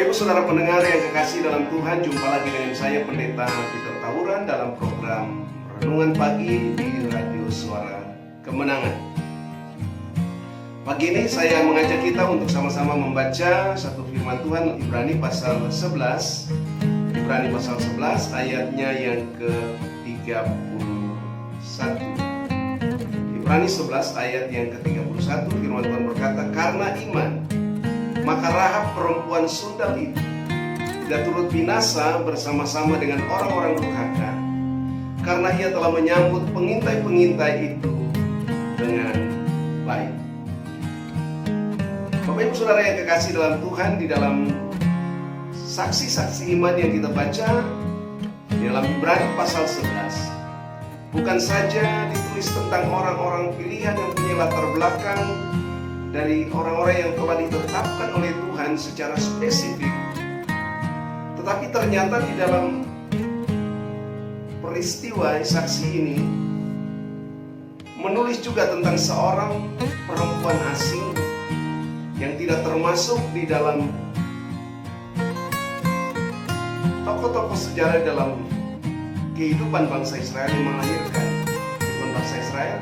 Bapak Ibu Saudara pendengar yang kekasih dalam Tuhan, jumpa lagi dengan saya Pendeta Peter Tauran dalam program Renungan Pagi di Radio Suara Kemenangan. Pagi ini saya mengajak kita untuk sama-sama membaca satu firman Tuhan, Ibrani pasal 11. Ibrani pasal 11 ayatnya yang ke-31. Ibrani 11 ayat yang ke-31, firman Tuhan berkata, karena iman maka Rahab perempuan sundal itu tidak turut binasa bersama-sama dengan orang-orang durhaka, karena ia telah menyambut pengintai-pengintai itu dengan baik. Bapak Ibu Saudara yang kekasih dalam Tuhan, di dalam saksi-saksi iman yang kita baca di dalam Ibrani pasal 11, bukan saja ditulis tentang orang-orang pilihan yang punya latar belakang dari orang-orang yang telah ditetapkan oleh Tuhan secara spesifik, tetapi ternyata di dalam peristiwa saksi ini menulis juga tentang seorang perempuan asing yang tidak termasuk di dalam tokoh-tokoh sejarah dalam kehidupan bangsa Israel yang melahirkan kehidupan bangsa Israel.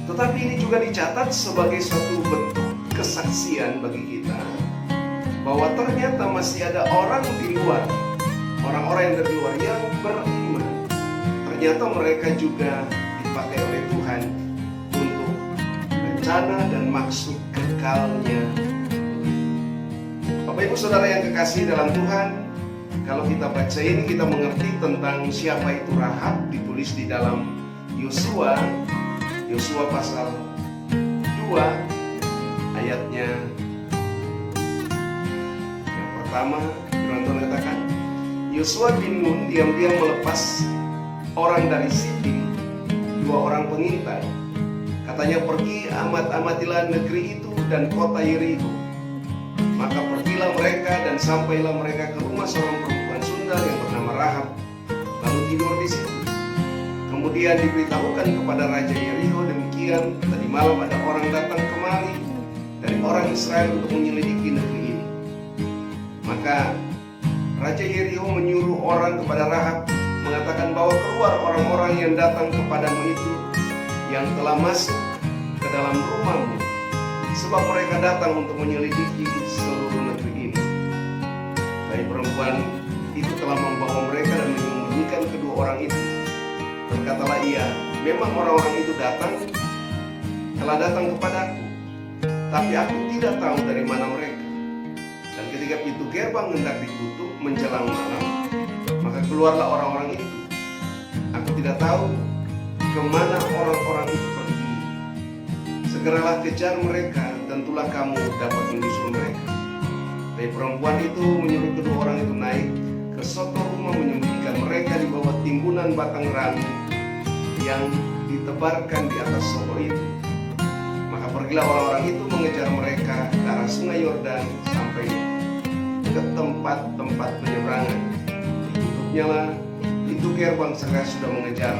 Tetapi ini juga dicatat sebagai suatu bentuk kesaksian bagi kita bahwa ternyata masih ada orang di luar, orang-orang yang dari luar yang beriman. Ternyata mereka juga dipakai oleh Tuhan untuk rencana dan maksud kekalnya. Bapak Ibu Saudara yang kekasih dalam Tuhan, kalau kita baca ini kita mengerti tentang siapa itu Rahab, ditulis di dalam Yosua pasal 2 ayatnya yang pertama. Firman Tuhan katakan, Yosua bin Nun diam-diam melepas orang dari Sitim, 2 orang pengintai. Katanya, pergi amatilah negeri itu dan kota Yeriko. Maka pergilah mereka dan sampailah mereka ke rumah seorang perempuan sundal yang bernama Rahab, lalu tidur di situ. Kemudian diberitahukan kepada Raja Yeriko, demikian tadi malam ada orang datang kemari dari orang Israel untuk menyelidiki negeri ini. Maka Raja Yeriko menyuruh orang kepada Rahab, mengatakan, bahwa keluar orang-orang yang datang kepadamu itu, yang telah masuk ke dalam rumahmu, sebab mereka datang untuk menyelidiki seluruh negeri ini. Baik, perempuan itu telah membawa mereka dan menyembunyikan kedua orang itu. Berkatalah ia, memang orang-orang itu telah datang kepadaku, tapi aku tidak tahu dari mana mereka. Dan ketika pintu gerbang hendak ditutup menjelang malam, maka keluarlah orang-orang itu. Aku tidak tahu kemana orang-orang itu pergi. Segeralah kejar mereka, tentulah kamu dapat menyusul mereka. Tapi perempuan itu menyuruh kedua orang itu naik ke suatu rumah, menyembunyikan mereka di bawah timbunan batang randu yang ditebarkan di atas soto itu. Maka pergilah orang-orang itu mengejar mereka ke arah sungai Yordan sampai ke tempat-tempat penyeberangan. Ditutupnya lah pintu gerbang serta sudah mengejar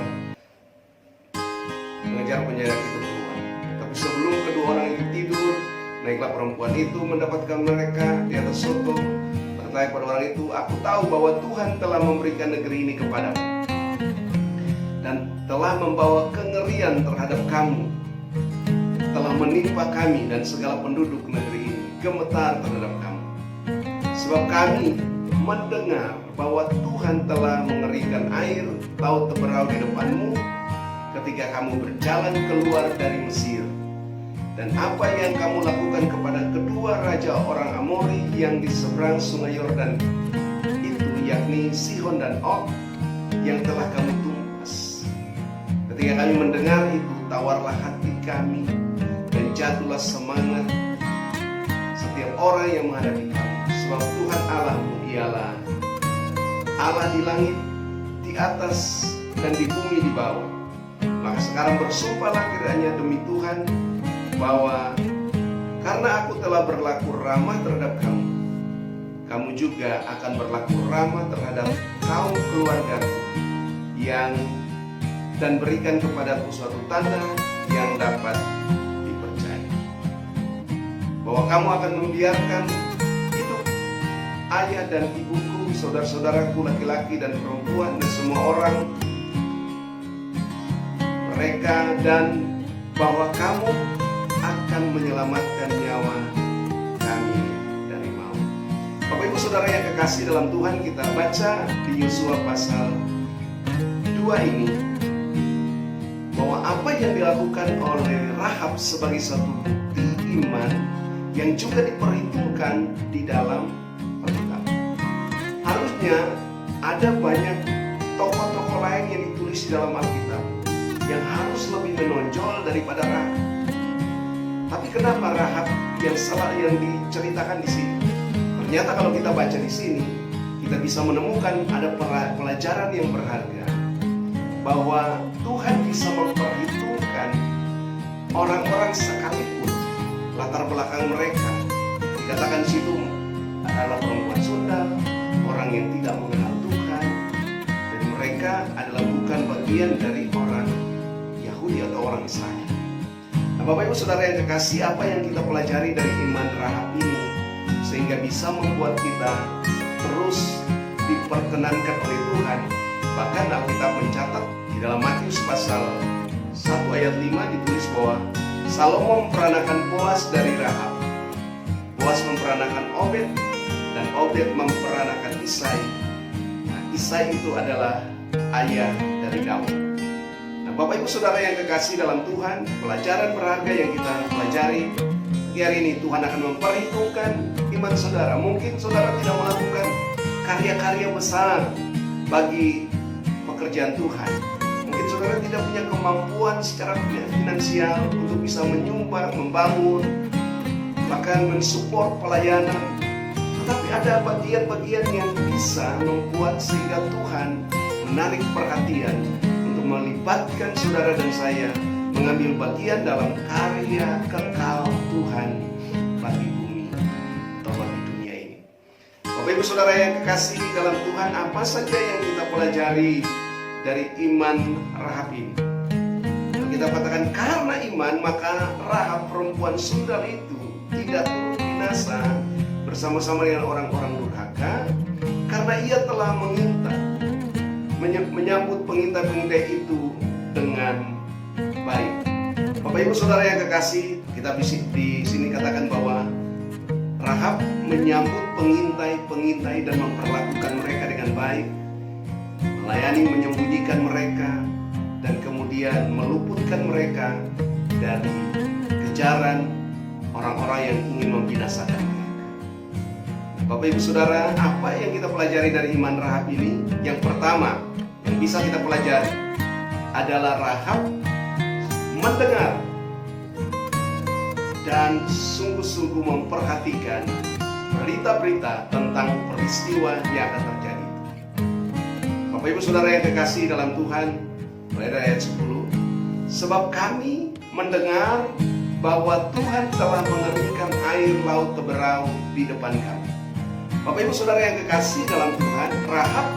penjaga itu keluar. Tapi sebelum kedua orang itu tidur, naiklah perempuan itu mendapatkan mereka di atas soto. Berkata kepada orang itu, aku tahu bahwa Tuhan telah memberikan negeri ini kepadamu dan telah membawa kengerian terhadap kamu, telah menimpa kami dan segala penduduk negeri ini gemetar terhadap kamu. Sebab kami mendengar bahwa Tuhan telah mengerikan air laut teberau di depanmu ketika kamu berjalan keluar dari Mesir, dan apa yang kamu lakukan kepada kedua raja orang Amori yang di seberang sungai Yordan itu, yakni Sihon dan Og, yang telah kamu tumpas. Ketika kami mendengar itu, tawarlah hati kami dan jatuhlah semangat setiap orang yang menghadapi kami. Sebab Tuhan Allahmu ialah Allah di langit, di atas, dan di bumi di bawah. Maka sekarang bersumpahlah kiranya demi Tuhan, bahwa karena aku telah berlaku ramah terhadap kamu, kamu juga akan berlaku ramah terhadap kaum keluargaku, dan berikan kepadaku suatu tanda yang dapat dipercaya, bahwa kamu akan membiarkan hidup ayah dan ibuku, saudara-saudaraku laki-laki dan perempuan, dan semua orang mereka, dan bahwa kamu akan menyelamatkan nyawa kami dari maut. Bapak Ibu Saudara yang kekasih dalam Tuhan, kita baca di Yosua pasal 2 ini bahwa apa yang dilakukan oleh Rahab sebagai satu bukti iman yang juga diperhitungkan di dalam Alkitab. Harusnya ada banyak tokoh-tokoh lain yang ditulis di dalam Alkitab yang harus lebih menonjol daripada Rahab. Tapi kenapa Rahab yang diceritakan di sini? Ternyata kalau kita baca di sini, kita bisa menemukan ada pelajaran yang berharga, bahwa Tuhan bisa memperhitungkan orang-orang sekalipun latar belakang mereka. Dikatakan di situ adalah perempuan sundal, orang yang tidak mengenal Tuhan, dan mereka adalah bukan bagian dari orang Yahudi atau orang Israel. Nah, Bapak Ibu Saudara yang kekasih, apa yang kita pelajari dari iman Rahab ini sehingga bisa membuat kita terus diperkenankan oleh Tuhan? Bahkan Alkitab mencatat di dalam Matius pasal 1 ayat 5 ditulis bahwa Salomo memperanakan Boas dari Rahab, Boas memperanakan Obed, dan Obed memperanakan Isai. Nah, Isai itu adalah ayah dari Daud. Nah, Bapak Ibu Saudara yang kekasih dalam Tuhan, pelajaran berharga yang kita pelajari di hari ini, Tuhan akan memperhitungkan iman saudara. Mungkin saudara tidak melakukan karya-karya besar bagi pekerjaan Tuhan. Mungkin saudara tidak punya kemampuan secara finansial untuk bisa menyumbang, membangun, bahkan mensupport pelayanan. Tetapi ada bagian-bagian yang bisa membuat sehingga Tuhan menarik perhatian untuk melibatkan saudara dan saya mengambil bagian dalam karya kekal Tuhan bagi bumi atau bagi dunia ini. Bapak Ibu Saudara yang kekasih dalam Tuhan, apa saja yang kita pelajari dari iman Rahab ini? Kita katakan karena iman maka Rahab perempuan sundal itu tidak turut binasa bersama-sama dengan orang-orang durhaka, karena ia telah menyambut pengintai-pengintai itu dengan baik. Bapak Ibu Saudara yang kekasih, kita di sini katakan bahwa Rahab menyambut pengintai-pengintai dan memperlakukan mereka dengan baik, melayani, menyembunyikan mereka, dan kemudian meluputkan mereka dari kejaran orang-orang yang ingin membinasakan mereka. Bapak Ibu Saudara, apa yang kita pelajari dari iman Rahab ini? Yang pertama yang bisa kita pelajari adalah Rahab mendengar dan sungguh-sungguh memperhatikan berita-berita tentang peristiwa yang akan terjadi. Bapak Ibu Saudara yang kekasih dalam Tuhan, mulai dari ayat 10, sebab kami mendengar bahwa Tuhan telah mengeringkan air laut Teberau di depan kami. Bapak Ibu Saudara yang kekasih dalam Tuhan, Rahab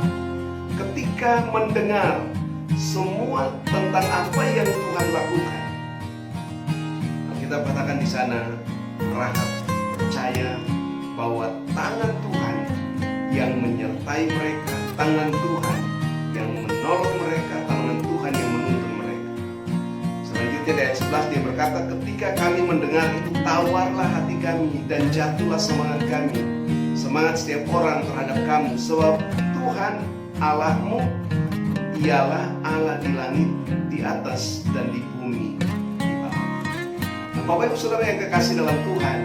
ketika mendengar semua tentang apa yang Tuhan lakukan, kita katakan di sana Rahab percaya bahwa tangan Tuhan yang menyertai mereka, tangan Tuhan yang menolong mereka, tangan Tuhan yang menuntun mereka. Selanjutnya di ayat 11 dia berkata, ketika kami mendengar itu, tawarlah hati kami dan jatuhlah semangat kami, semangat setiap orang terhadap kamu, sebab Tuhan Allahmu ialah Allah di langit, di atas, dan di bumi, di bawah. Nah, Bapak Ibu Saudara yang kekasih dalam Tuhan,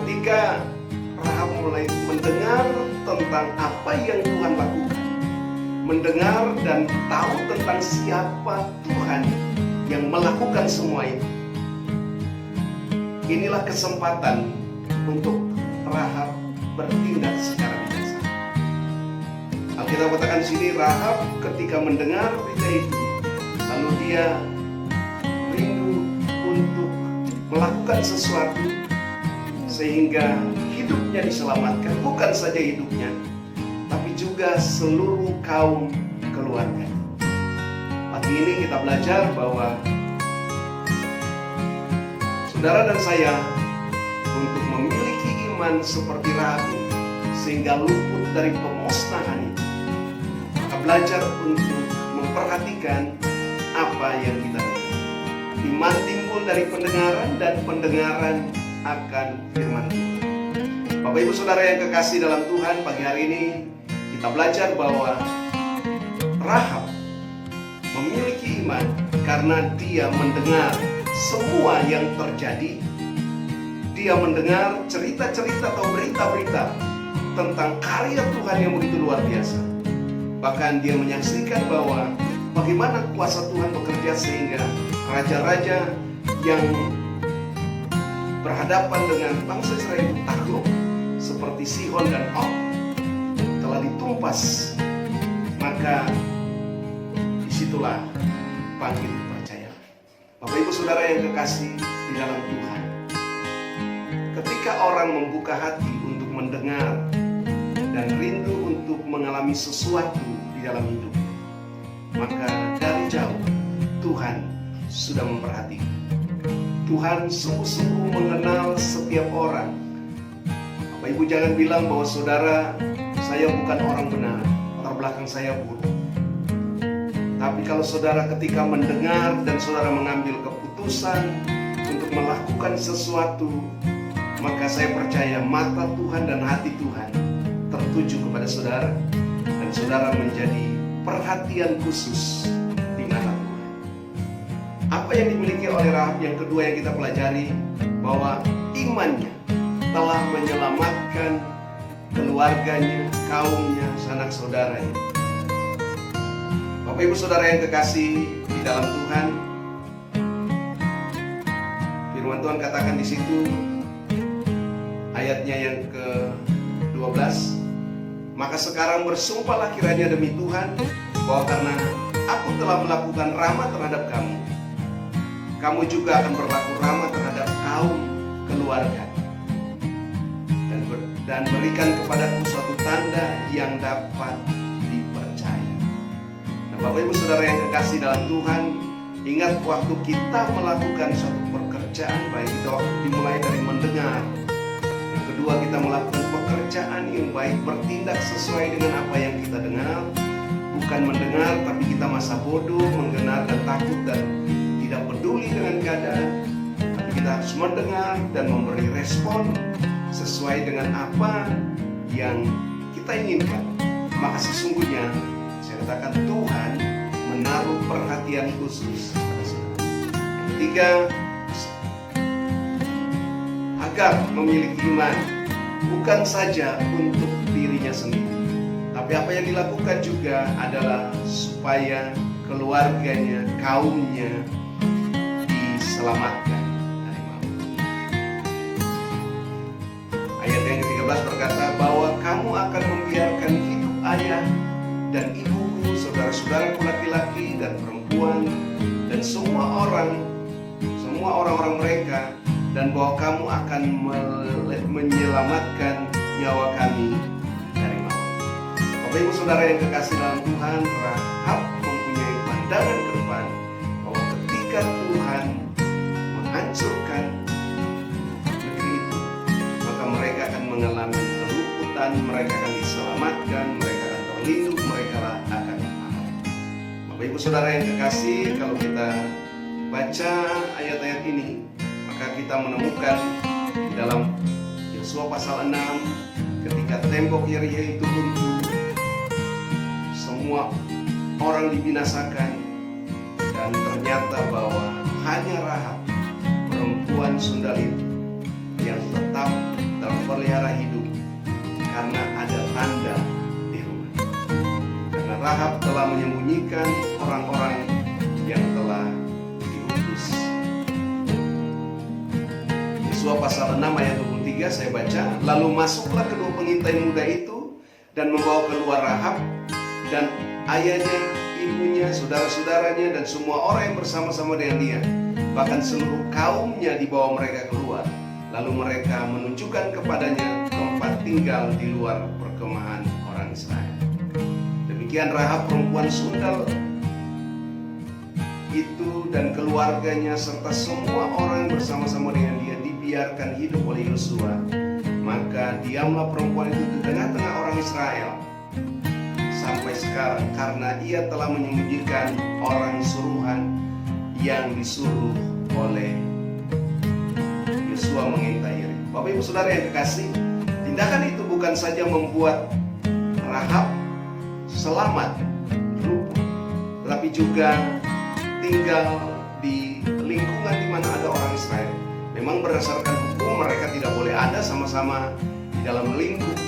ketika Rahab mulai mendengar tentang apa yang Tuhan lakukan, mendengar dan tahu tentang siapa Tuhan yang melakukan semua itu, inilah kesempatan untuk Rahab bertindak secara bijaksana. Alkitab katakan di sini, Rahab ketika mendengar berita itu, lalu dia rindu untuk melakukan sesuatu sehingga hidupnya diselamatkan. Bukan saja hidupnya, tapi juga seluruh kaum keluarga. Pagi ini kita belajar bahwa saudara dan saya untuk memiliki iman seperti Rahab, sehingga luput dari pemusnahan itu. Maka belajar untuk memperhatikan apa yang kita dengar. Iman timbul dari pendengaran, dan pendengaran akan firman Tuhan. Bapak Ibu Saudara yang kekasih dalam Tuhan, pagi hari ini kita belajar bahwa Rahab memiliki iman karena dia mendengar semua yang terjadi. Dia mendengar cerita-cerita atau berita-berita tentang karya Tuhan yang begitu luar biasa. Bahkan dia menyaksikan bahwa bagaimana kuasa Tuhan bekerja sehingga raja-raja yang berhadapan dengan bangsa Israel takluk, seperti Sihon dan Og telah ditumpas. Maka disitulah bangkit kepercayaan. Bapak Ibu Saudara yang kekasih di dalam Tuhan, ketika orang membuka hati untuk mendengar dan rindu untuk mengalami sesuatu di dalam hidup, maka dari jauh Tuhan sudah memperhatikan. Tuhan sungguh-sungguh mengenal setiap orang. Bapak Ibu jangan bilang bahwa saudara, saya bukan orang benar, latar belakang saya buruk. Tapi kalau saudara ketika mendengar dan saudara mengambil keputusan untuk melakukan sesuatu, maka saya percaya mata Tuhan dan hati Tuhan tertuju kepada saudara, dan saudara menjadi perhatian khusus di mata Tuhan. Apa yang dimiliki oleh Rahab yang kedua yang kita pelajari, bahwa imannya telah menyelamatkan keluarganya, kaumnya, sanak saudaranya. Bapak Ibu Saudara yang kekasih di dalam Tuhan, firman Tuhan katakan di situ ayatnya yang ke-12, maka sekarang bersumpahlah kiranya demi Tuhan, bahwa karena aku telah melakukan rahmat terhadap kamu, kamu juga akan berlaku rahmat terhadap kaum keluarga, dan berikan kepadaku suatu tanda yang dapat dipercaya. Nah, Bapak Ibu Saudara yang kekasih dalam Tuhan, ingat waktu kita melakukan suatu pekerjaan, baik itu waktu dimulai dari mendengar, yang kedua kita melakukan pekerjaan yang baik, bertindak sesuai dengan apa yang kita dengar, bukan mendengar tapi kita masa bodoh, mendengar dan takut dan tidak peduli dengan keadaan. Tapi kita harus mendengar dan memberi respon sesuai dengan apa yang kita inginkan. Maka sesungguhnya saya katakan Tuhan menaruh perhatian khusus pada saudara. Yang ketiga, Hagar memiliki iman bukan saja untuk dirinya sendiri, tapi apa yang dilakukan juga adalah supaya keluarganya, kaumnya diselamatkan dari maut. Ayat yang ke-13 berkata bahwa kamu akan membiarkan hidup ayah dan ibuku, saudara-saudaraku laki-laki dan perempuan, dan semua orang-orang mereka, dan bahwa kamu akan menyelamatkan nyawa kami dari maut. Bapak Ibu Saudara yang kekasih dalam Tuhan, Rahab mempunyai pandangan ke depan bahwa ketika Tuhan menghancurkan negeri itu, maka mereka akan mengalami keluputan, mereka akan diselamatkan, mereka akan terlindung, mereka akan aman. Bapak Ibu Saudara yang kekasih, kalau kita baca ayat-ayat ini, maka kita menemukan di dalam Yosua pasal 6, ketika tembok Yeriko itu runtuh, semua orang dibinasakan, dan ternyata bahwa hanya Rahab, perempuan sundal itu, yang tetap terpelihara hidup karena ada tanda di rumah. Karena Rahab telah menyembunyikan orang-orang yang telah diutus. Yosua pasal 6 ayat 23 saya baca, lalu masuklah kedua pengintai muda itu dan membawa keluar Rahab dan ayahnya, ibunya, saudara-saudaranya, dan semua orang yang bersama-sama dengan dia. Bahkan seluruh kaumnya dibawa mereka keluar. Lalu mereka menunjukkan kepadanya tempat tinggal di luar perkemahan orang Israel. Demikian Rahab perempuan sundal itu dan keluarganya serta semua orang bersama-sama dengan dia dibiarkan hidup oleh Yosua Maka diamlah perempuan itu di tengah-tengah orang Israel sampai sekarang, karena ia telah menyembunyikan orang suruhan yang disuruh oleh Yosua mengintai Yeriko. Bapak Ibu Saudara yang kekasih, tindakan itu bukan saja membuat Rahab selamat luput, tetapi juga tinggal di lingkungan di mana ada orang Israel. Memang berdasarkan hukum mereka tidak boleh ada sama-sama di dalam lingkup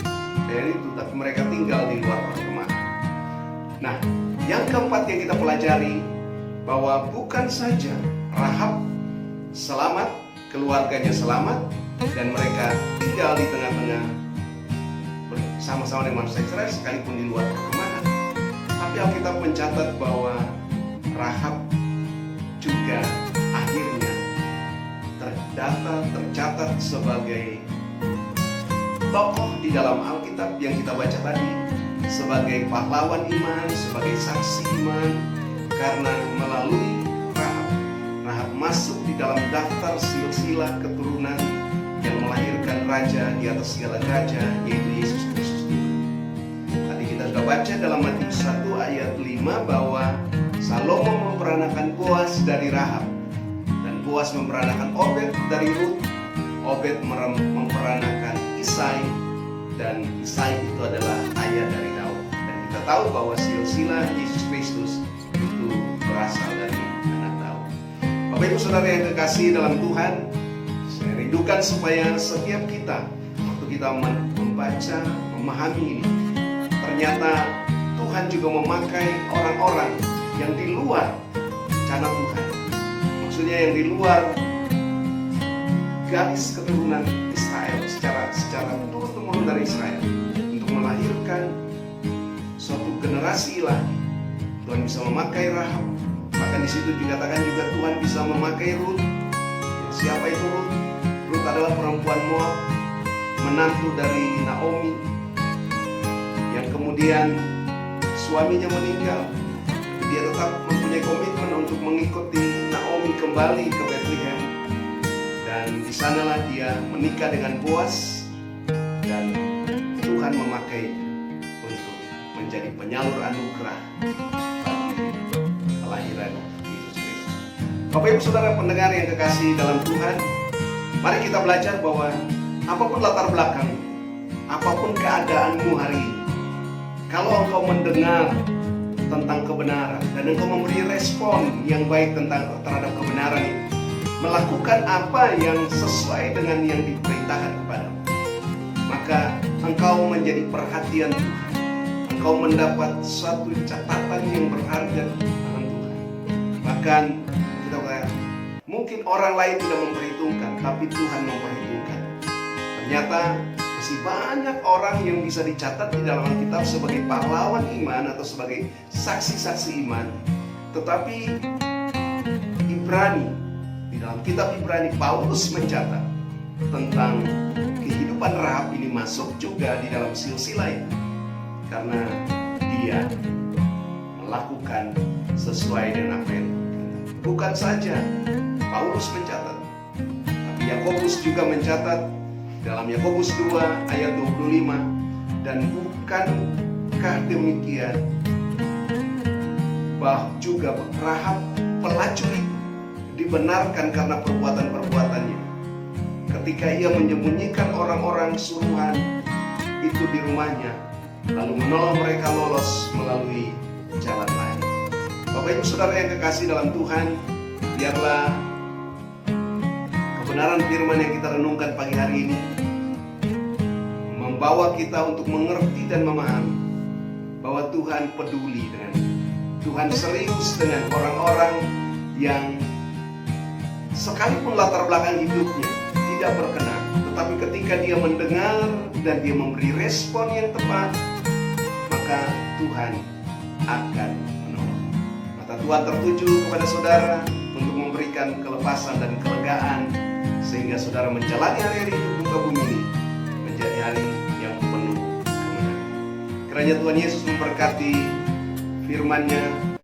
dari itu, tapi mereka tinggal di luar perkemahan. Nah, yang keempat yang kita pelajari, bahwa bukan saja Rahab selamat, keluarganya selamat, dan mereka tinggal di tengah-tengah bersama-sama dengan manusia Israel sekalipun di luar perkemahan, tapi Alkitab mencatat bahwa Rahab juga akhirnya tercatat sebagai tokoh di dalam Alkitab yang kita baca tadi, sebagai pahlawan iman, sebagai saksi iman, karena melalui Rahab masuk di dalam daftar silsilah keturunan yang melahirkan raja di atas segala raja, yaitu Yesus Kristus. Tadi kita sudah baca dalam Matius 1 ayat 5 bahwa Salomo memperanakan Boas dari Rahab, dan Boas memperanakan Obed dari Rut. Obed memperanakan Isai, dan Isai itu adalah ayah dari Daud. Dan kita tahu bahwa silsilah Yesus Kristus itu berasal dari anak Daud. Bapak Ibu Saudara yang kekasih dalam Tuhan, saya rindukan supaya setiap kita, waktu kita membaca, memahami ini, ternyata Tuhan juga memakai orang-orang yang di luar rencana Tuhan. Maksudnya yang di luar garis keturunan Israel, secara turun-temurun dari Israel, untuk melahirkan suatu generasi ilahi. Tuhan bisa memakai Rahab. Bahkan di situ dikatakan juga Tuhan bisa memakai Rut. Siapa itu Rut? Rut adalah perempuan Moab, menantu dari Naomi, yang kemudian suaminya meninggal. Dia tetap mempunyai komitmen untuk mengikuti Naomi kembali ke Bethlehem, dan di sanalah dia menikah dengan Boas, dan Tuhan memakai untuk menjadi penyalur anugerah bagi kelahiran Yesus Kristus. Bapak Ibu Saudara pendengar yang kekasih dalam Tuhan, mari kita belajar bahwa apapun latar belakang, apapun keadaanmu hari ini, kalau engkau mendengar tentang kebenaran dan engkau memberi respon yang baik terhadap kebenaran itu, melakukan apa yang sesuai dengan yang diperintahkan kepadamu, maka engkau menjadi perhatian Tuhan. Engkau mendapat suatu catatan yang berharga di tangan Tuhan. Bahkan kita katakan, mungkin orang lain tidak memperhitungkan, tapi Tuhan memperhitungkan. Ternyata masih banyak orang yang bisa dicatat di dalam Alkitab sebagai pahlawan iman atau sebagai saksi-saksi iman. Tetapi Ibrani, di dalam kitab Ibrani, Paulus mencatat tentang kehidupan Rahab ini masuk juga di dalam silsilah itu, karena dia melakukan sesuai dengan apa yang bukan saja Paulus mencatat, tapi Yakobus juga mencatat dalam Yakobus 2 ayat 25, dan bukankah demikian bahwa juga Rahab pelacur itu dibenarkan karena perbuatan-perbuatannya ketika ia menyembunyikan orang-orang suruhan itu di rumahnya, lalu menolong mereka lolos melalui jalan lain. Bapak Ibu Saudara yang kekasih dalam Tuhan, biarlah kebenaran firman yang kita renungkan pagi hari ini membawa kita untuk mengerti dan memahami bahwa Tuhan peduli dengan kita. Tuhan serius dengan orang-orang yang sekalipun latar belakang hidupnya tidak berkenan, tetapi ketika dia mendengar dan dia memberi respon yang tepat, maka Tuhan akan menolong. Mata Tuhan tertuju kepada saudara untuk memberikan kelepasan dan kelegaan, sehingga saudara menjalani hari-hari hidup muka bumi ini menjadi hari yang penuh kemenangan. Kiranya Tuhan Yesus memberkati firman-Nya,